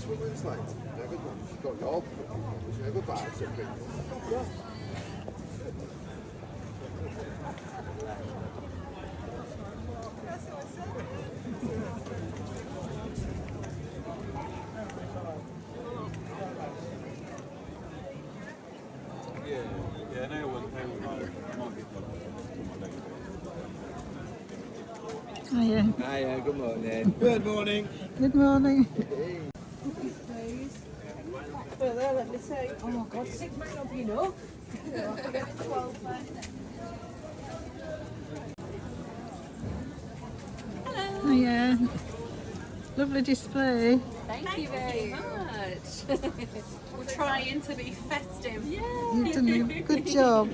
women's night. Never done. She's got your she never buys something. Yeah. Yeah, no one Hiya. Hiya, good morning. Good morning. Good morning. Well, there, let me say, oh my God, 6 might not be enough. 12 then. Hiya. Lovely display. Thank you very much. We're trying to be festive. Yeah. You've done a good job.